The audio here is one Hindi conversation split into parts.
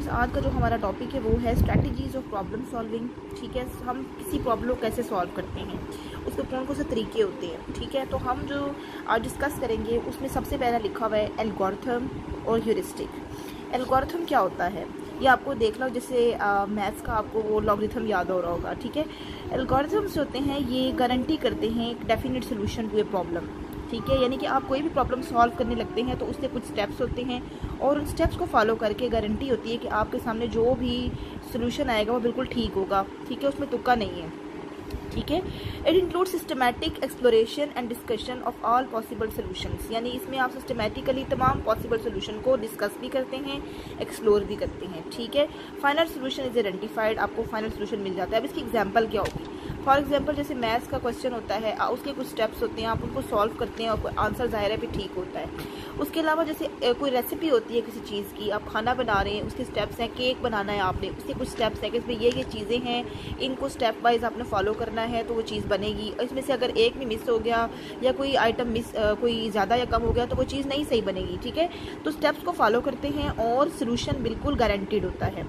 स्टूडेंट्स, आज का जो हमारा टॉपिक है वो है स्ट्रैटेजीज ऑफ प्रॉब्लम सॉल्विंग। ठीक है, हम किसी प्रॉब्लम को कैसे सॉल्व करते हैं, उसके कौन से तरीके होते हैं। ठीक है, तो हम जो आज डिस्कस करेंगे उसमें सबसे पहला लिखा हुआ है एल्गोरिथम और ह्यूरिस्टिक। एल्गोरिथम क्या होता है ये आपको देख लो, जैसे मैथ्स का आपको वो लॉगरिथम याद हो रहा होगा। ठीक है, एल्गोरिथम्स होते हैं ये गारंटी करते हैं एक definite solution to a problem. ठीक है, यानी कि आप कोई भी प्रॉब्लम सॉल्व करने लगते हैं तो उससे कुछ स्टेप्स होते हैं और उन स्टेप्स को फॉलो करके गारंटी होती है कि आपके सामने जो भी सोल्यूशन आएगा वो बिल्कुल ठीक होगा। ठीक है, उसमें तुक्का नहीं है। ठीक है, it include systematic exploration and discussion of all possible solutions, यानी इसमें आप सिस्टमैटिकली तमाम पॉसिबल सोल्यूशन को डिस्कस भी करते हैं, एक्सप्लोर भी करते हैं। ठीक है, फाइनल सोल्यूशन इज आइडेंटिफाइड, आपको फाइनल सोल्यूशन मिल जाता है। अब इसकी एग्जांपल क्या होगी? फॉर एग्जांपल जैसे मैथ्स का क्वेश्चन होता है, उसके कुछ स्टेप्स होते हैं, आप उनको सॉल्व करते हैं और आंसर ज़ाहिर है भी ठीक होता है। उसके अलावा जैसे कोई रेसिपी होती है किसी चीज़ की, आप खाना बना रहे हैं, उसके स्टेप्स हैं, केक बनाना है आपने, उसके कुछ स्टेप्स हैं कि इसमें ये चीज़ें हैं, इनको स्टेप वाइज आपने फॉलो करना है तो वो चीज़ बनेगी। इसमें से अगर एक भी मिस हो गया या कोई आइटम मिस कोई ज़्यादा या कम हो गया तो वो चीज़ नहीं सही बनेगी। ठीक है, तो स्टेप्स को फॉलो करते हैं और सोल्यूशन बिल्कुल गारंटीड होता है।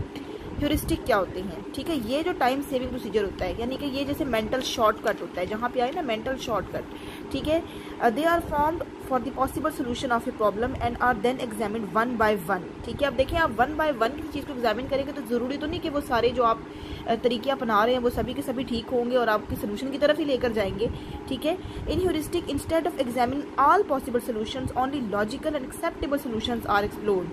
ह्यूरिस्टिक क्या होते हैं? ठीक है, ये जो टाइम सेविंग प्रोसीजर होता है, यानी कि ये जैसे मेंटल शॉर्टकट होता है, जहाँ पे आए ना मेंटल शॉर्टकट। ठीक है, they are formed for the possible solution of a problem and are then examined one by one. ठीक है, अब देखें आप वन बाय वन किसी चीज़ को एग्जामिन करेंगे तो ज़रूरी तो नहीं कि वो सारे जो आप तरीके अपना रहे हैं वो सभी के सभी ठीक होंगे और आपके सोल्यूशन की तरफ ही लेकर जाएंगे। ठीक है, in heuristic instead of examine all possible solutions only logical and acceptable solutions are explored,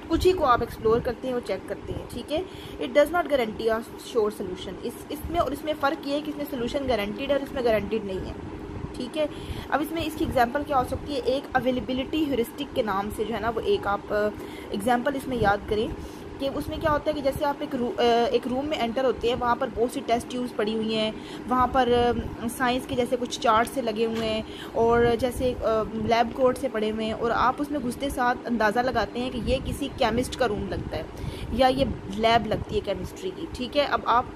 कुछ ही को आप एक्सप्लोर करते हैं और चेक करते हैं। ठीक है, it does not guarantee a sure solution, इसमें और इसमें फ़र्क ये है कि इसमें सोल्यूशन गारंटीड है और इसमें गारंटीड नहीं है। ठीक है, अब इसमें इसकी एग्जांपल क्या हो सकती है? एक अवेलेबिलिटी ह्यूरिस्टिक के नाम से जो है ना वो एक आप एग्जांपल इसमें याद करें कि उसमें क्या होता है कि जैसे आप एक रूम में एंटर होते हैं, वहाँ पर बहुत सी टेस्ट ट्यूब्स पड़ी हुई हैं, वहाँ पर साइंस के जैसे कुछ चार्ट से लगे हुए हैं और जैसे लैब कोट से पड़े हुए हैं, और आप उसमें घुसते साथ अंदाज़ा लगाते हैं कि ये किसी केमिस्ट का रूम लगता है या ये लैब लगती है केमिस्ट्री की। ठीक है, अब आप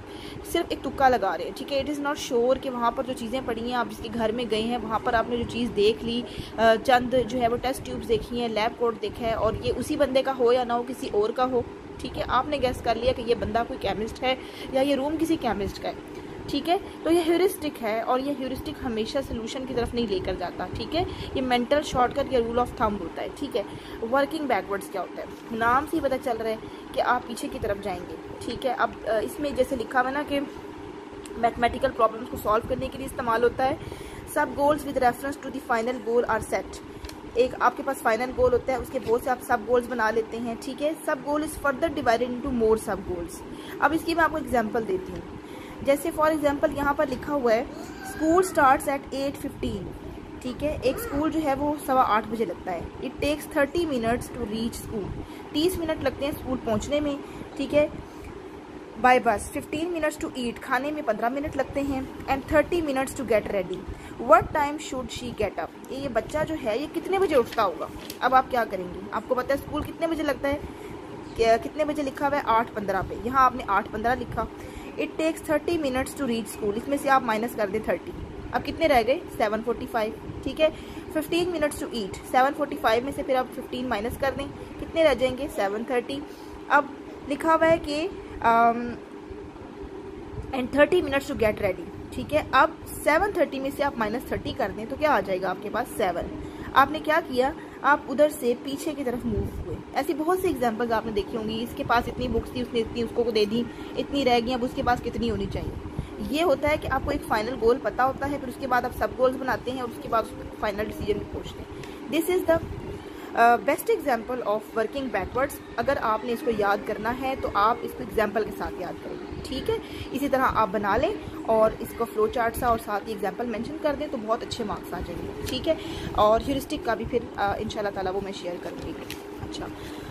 सिर्फ एक तुक्का लगा रहे हैं। ठीक है, इट इज़ नॉट श्योर कि वहाँ पर जो चीज़ें पड़ी हैं, आप जिसके घर में गए हैं वहाँ पर आपने जो चीज़ देख ली, चंद जो है वो टेस्ट ट्यूब्स देखी हैं, लैब कोट देखा है, और ये उसी बंदे का हो या ना हो, किसी और का हो। ठीक है, आपने गैस कर लिया कि ये बंदा कोई केमिस्ट है या ये रूम किसी केमिस्ट का है। ठीक है, तो ये ह्यूरिस्टिक है और ये ह्यूरिस्टिक हमेशा सोल्यूशन की तरफ नहीं लेकर जाता। ठीक है, ये मेंटल शॉर्टकट या रूल ऑफ थंब होता है। ठीक है, वर्किंग बैकवर्ड्स क्या होता है? नाम से ही पता चल रहा है कि आप पीछे की तरफ जाएंगे। ठीक है, अब इसमें जैसे लिखा हुआ ना कि मैथमेटिकल प्रॉब्लम्स को सॉल्व करने के लिए इस्तेमाल होता है। सब goals with reference to the final goal are set, एक आपके पास फाइनल गोल होता है, उसके बहुत से आप सब गोल्स बना लेते हैं। ठीक है, सब goal is further divided into more सब गोल्स। अब इसकी मैं आपको एग्जांपल देती हूँ। जैसे फॉर एग्जांपल यहाँ पर लिखा हुआ है स्कूल स्टार्ट्स एट 8:15। ठीक है, एक स्कूल जो है वो 8:15 बजे लगता है। It takes 30 minutes to reach school, 30 minute लगते हैं स्कूल पहुँचने में। ठीक है, बाय बस 15 मिनट्स टू ईट, खाने में 15 मिनट लगते हैं, and 30 minutes to get ready. What time should she get up, ये बच्चा जो है ये कितने बजे उठता होगा? अब आप क्या करेंगे? आपको पता है स्कूल कितने बजे लगता है, कितने बजे लिखा हुआ है? 8:15 पे, यहाँ आपने 8:15 लिखा। It takes 30 minutes to reach school, इसमें से आप माइनस कर दें 30, अब कितने रह गए? 7:45। ठीक है, 15 मिनट्स टू ईट, 7:45 में से फिर आप 15 माइनस कर दें, कितने रह जाएंगे? 7:30। अब लिखा हुआ है कि and 30 minutes to get ready. ठीक है, अब 7:30 में से आप -30 कर दें तो क्या आ जाएगा आपके पास? 7। आपने क्या किया? आप उधर से पीछे की तरफ मूव हुए। ऐसी बहुत सी एग्जांपल्स आपने देखी होंगी। इसके पास इतनी बुक्स थी, उसने इतनी उसको दे दी, इतनी रह गई, अब उसके पास कितनी होनी चाहिए। ये होता है कि आपको एक फाइनल गोल पता होता है, फिर उसके बाद आप सब गोल्स बनाते हैं और उसके बाद फाइनल डिसीजन में पहुँचते हैं। This is the best example of working backwards. अगर आपने इसको याद करना है तो आप इसको एग्जाम्पल के साथ याद करें। ठीक है, इसी तरह आप बना लें और इसको फ्लो चार्ट सा और साथ ही एग्जाम्पल मेंशन कर दें तो बहुत अच्छे मार्क्स आ जाएंगे। ठीक है, और ह्यूरिस्टिक का भी फिर इंशाल्लाह ताला वो मैं शेयर करूँगी। अच्छा,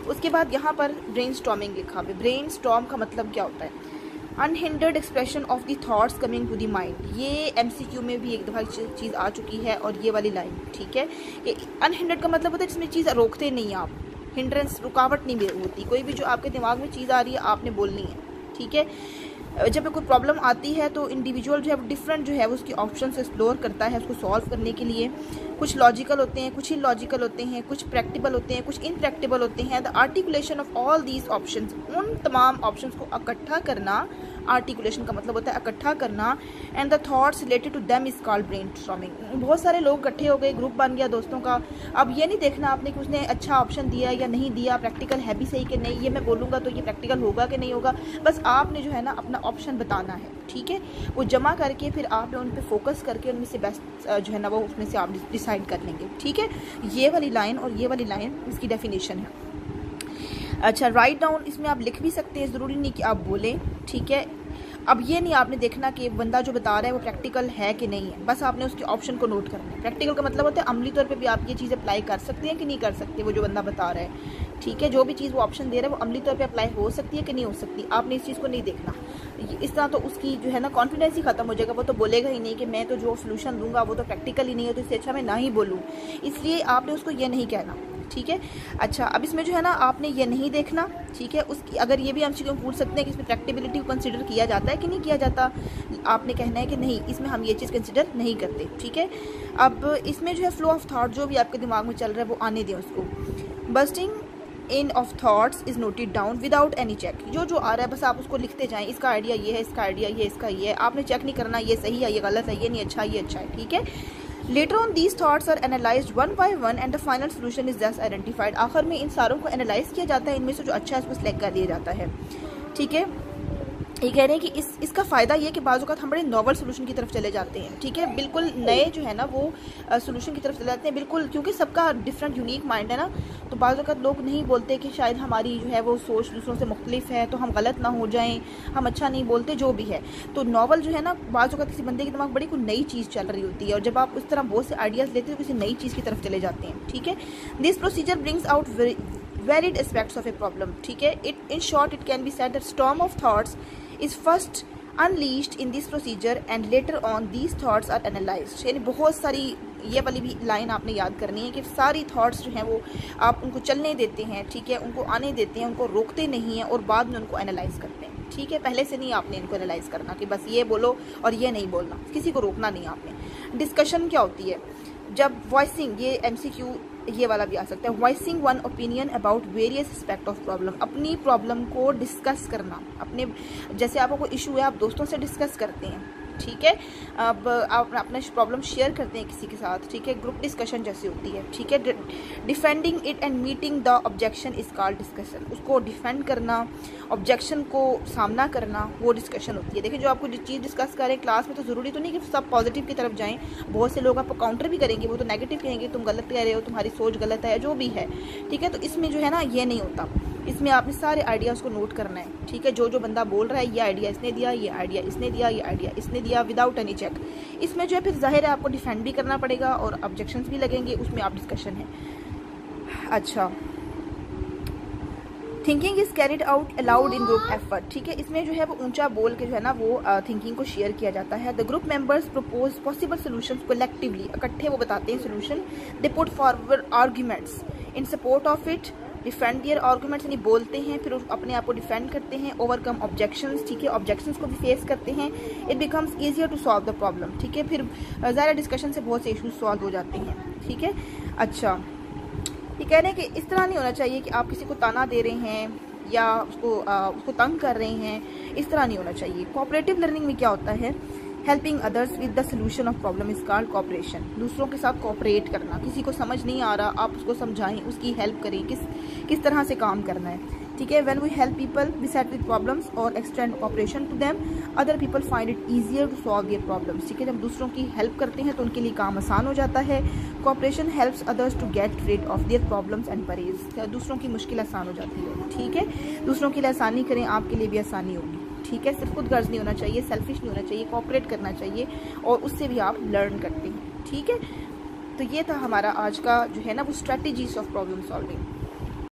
उसके बाद यहाँ पर ब्रेन स्टॉर्मिंग लिखा है। ब्रेन स्टॉर्म का मतलब क्या होता है? Unhindered expression of the thoughts coming to the mind. ये MCQ में भी एक दफ़ा चीज़ आ चुकी है और ये वाली लाइन। ठीक है, ये अनहिंडर्ड का मतलब होता है जिसमें चीज़ रोकते नहीं आप, हिंड्रेंस रुकावट नहीं होती, कोई भी जो आपके दिमाग में चीज़ आ रही है आपने बोलनी है। ठीक है, जब कोई प्रॉब्लम आती है तो इंडिविजुअल जो है डिफरेंट जो है वो उसकी ऑप्शन एक्सप्लोर करता है उसको सॉल्व करने के लिए। कुछ लॉजिकल होते हैं, कुछ इलॉजिकल होते हैं, कुछ प्रैक्टिकल होते हैं, कुछ इनप्रैक्टिकल होते हैं। The articulation of all these options, उन तमाम ऑप्शंस को इकट्ठा करना, आर्टिकुलेशन का मतलब होता है इकट्ठा करना, and the thoughts related to them is called brainstorming. बहुत सारे लोग इकट्ठे हो गए, ग्रुप बन गया दोस्तों का। अब ये नहीं देखना आपने कि उसने अच्छा ऑप्शन दिया या नहीं दिया, प्रैक्टिकल है भी सही कि नहीं, ये मैं बोलूँगा तो ये प्रैक्टिकल होगा कि नहीं होगा। बस आपने जो है ना अपना ऑप्शन बताना है, ठीक है। वो जमा करके फिर आपने उन पर फोकस करके उनमें से बेस्ट जो है ना वो उसमें से आप डिसाइड कर लेंगे, ठीक है। ये वाली लाइन और ये वाली लाइन इसकी डेफिनेशन है। अच्छा, राइट डाउन, इसमें आप लिख भी सकते हैं, ज़रूरी नहीं कि आप बोलें, ठीक है। अब ये नहीं आपने देखना कि बंदा जो बता रहा है वो प्रैक्टिकल है कि नहीं है, बस आपने उसके ऑप्शन को नोट करना है। प्रैक्टिकल का मतलब होता है अमली तौर पे भी आप ये चीज़ अप्लाई कर सकते हैं कि नहीं कर सकते, वो जो बंदा बता रहा है, ठीक है। जो भी चीज़ वो ऑप्शन दे रहा है वो अमली तौर पे अप्लाई हो सकती है कि नहीं हो सकती, आपने इस चीज़ को नहीं देखना। इस तरह तो उसकी जो है ना कॉन्फिडेंस ही खत्म हो जाएगा, वो तो बोलेगा ही नहीं कि मैं तो जो सोल्यूशन दूंगा वो तो प्रैक्टिकल ही नहीं है, तो इससे अच्छा मैं ना ही बोलूँ। इसलिए आपने उसको ये नहीं कहना, ठीक है। अच्छा, अब इसमें जो है ना आपने ये नहीं देखना, ठीक है। उसकी अगर ये भी हम चीज़ें पूछ सकते हैं कि इसमें प्रैक्टिबिलिटी को कंसिडर किया जाता है कि नहीं किया जाता, आपने कहना है कि नहीं, इसमें हम ये चीज़ कंसिडर नहीं करते, ठीक है। अब इसमें जो है फ्लो ऑफ थाट जो भी आपके दिमाग में चल रहा है वो आने दें उसको। Bursting in of thoughts is noted down without any check, जो जो आ रहा है बस आप उसको लिखते जाएं, इसका आइडिया ये है, इसका आइडिया ये, इसका ये है, आपने चेक नहीं करना ये सही है ये गलत है, ये नहीं अच्छा ये अच्छा है, ठीक है। Later on these thoughts are analyzed one by one and the final solution is thus identified। आखिर में इन सारों को एनालाइज किया जाता है, इनमें से जो अच्छा है उसको सिलेक्ट कर लिया जाता है, ठीक है। ये कह रहे हैं कि इसका फ़ायदा ये कि बाज़ औक़ात हम बड़े नॉवल सोल्यूशन की तरफ चले जाते हैं, ठीक है। बिल्कुल नए जो है ना वो सोल्यूशन की तरफ चले जाते हैं, बिल्कुल, क्योंकि सबका डिफरेंट यूनिक माइंड है ना। तो बाज़ औक़ात लोग नहीं बोलते कि शायद हमारी जो है वो सोच दूसरों से मुख्तलिफ है तो हम गलत ना हो जाएं, हम अच्छा नहीं बोलते, जो भी है। तो नॉवल जो है ना बाज़ औक़ात किसी बंदे के दिमाग बड़ी कोई नई चीज़ चल रही होती है, और जब आप उस तरह बहुत से आइडियाज़ लेते हो तो किसी नई चीज़ की तरफ चले जाते हैं, ठीक है। This procedure brings out varied aspects of a problem, ठीक है। In short it can be said that storm of thoughts is first unleashed in this procedure and later on these thoughts are analyzed। यानी बहुत सारी, ये वाली भी लाइन आपने याद करनी है कि सारी थॉट्स जो हैं वो आप उनको चलने देते हैं, ठीक है, उनको आने देते हैं, उनको रोकते नहीं हैं और बाद में उनको एनालाइज करते हैं, ठीक है। पहले से नहीं आपने इनको एनालाइज करना कि बस ये बोलो और ये नहीं बोलना, किसी को रोकना नहीं आपने। डिस्कशन क्या होती है, जब वॉइसिंग, ये MCQ ये वाला भी आ सकता है, voicing one opinion about various aspect of problem, अपनी प्रॉब्लम को डिस्कस करना, अपने जैसे आपको कोई इशू है आप दोस्तों से डिस्कस करते हैं, ठीक है। अब आप अपना प्रॉब्लम शेयर करते हैं किसी के साथ, ठीक है, ग्रुप डिस्कशन जैसी होती है, ठीक है। Defending it and meeting the objection is called discussion, उसको डिफेंड करना, ऑब्जेक्शन को सामना करना, वो डिस्कशन होती है। देखिए, जो आपको चीज़ डिस्कस करें क्लास में तो ज़रूरी तो नहीं कि सब पॉजिटिव की तरफ जाएं, बहुत से लोग आपको काउंटर भी करेंगे, वो तो नेगेटिव कहेंगे, तुम गलत कह रहे हो, तुम्हारी सोच गलत है, जो भी है, ठीक है। तो इसमें जो है ना ये नहीं होता, इसमें आपने सारे आइडियाज़ को नोट करना है, ठीक है। जो जो बंदा बोल रहा है, ये आइडिया इसने दिया, ये आइडिया इसने दिया, ये आइडिया इसने दिया, विदाउट एनी चेक। इसमें जो है फिर जाहिर है आपको डिफेंड भी करना पड़ेगा और ऑब्जेक्शंस भी लगेंगे, उसमें आप डिस्कशन है। अच्छा, thinking is carried out allowed in group effort, ठीक है। इसमें जो है वो ऊंचा बोल के जो है ना वो थिंकिंग को शेयर किया जाता है। The group members propose possible solutions collectively, इकट्ठे वो बताते हैं solution. They put forward arguments in support of it, defend their arguments, यानी बोलते हैं फिर अपने आप को डिफेंड करते हैं। ओवरकम ऑब्जेक्शंस, ठीक है, ऑब्जेक्शंस को भी फेस करते हैं। It becomes easier to solve the problem, ठीक है। फिर ज़्यादा डिस्कशन से बहुत से इशूज सॉल्व हो जाते हैं, ठीक है। अच्छा, ये कह रहे हैं कि इस तरह नहीं होना चाहिए कि आप किसी को ताना दे रहे हैं या उसको तंग कर रहे हैं, इस तरह नहीं होना चाहिए। कोऑपरेटिव लर्निंग में क्या होता है, helping others with the solution of problem is called cooperation, दूसरों के साथ कोऑपरेट करना, किसी को समझ नहीं आ रहा आप उसको समझाएं, उसकी हेल्प करें, किस तरह से काम करना है, ठीक है। When we help people we set with problems और extend cooperation to them, other people find it easier to solve their problems, ठीक है। जब दूसरों की हेल्प करते हैं तो उनके लिए काम आसान हो जाता है। Cooperation helps others to get rid of their problems and worries, दूसरों की मुश्किल आसान हो जाती है, ठीक है। दूसरों के लिए आसानी करें, आपके लिए भी आसानी होगी, ठीक है। सिर्फ खुद गर्ज नहीं होना चाहिए, सेल्फिश नहीं होना चाहिए, कोऑपरेट करना चाहिए और उससे भी आप लर्न करते हैं, ठीक है। तो ये था हमारा आज का जो है ना वो स्ट्रेटजीज ऑफ प्रॉब्लम सॉल्विंग।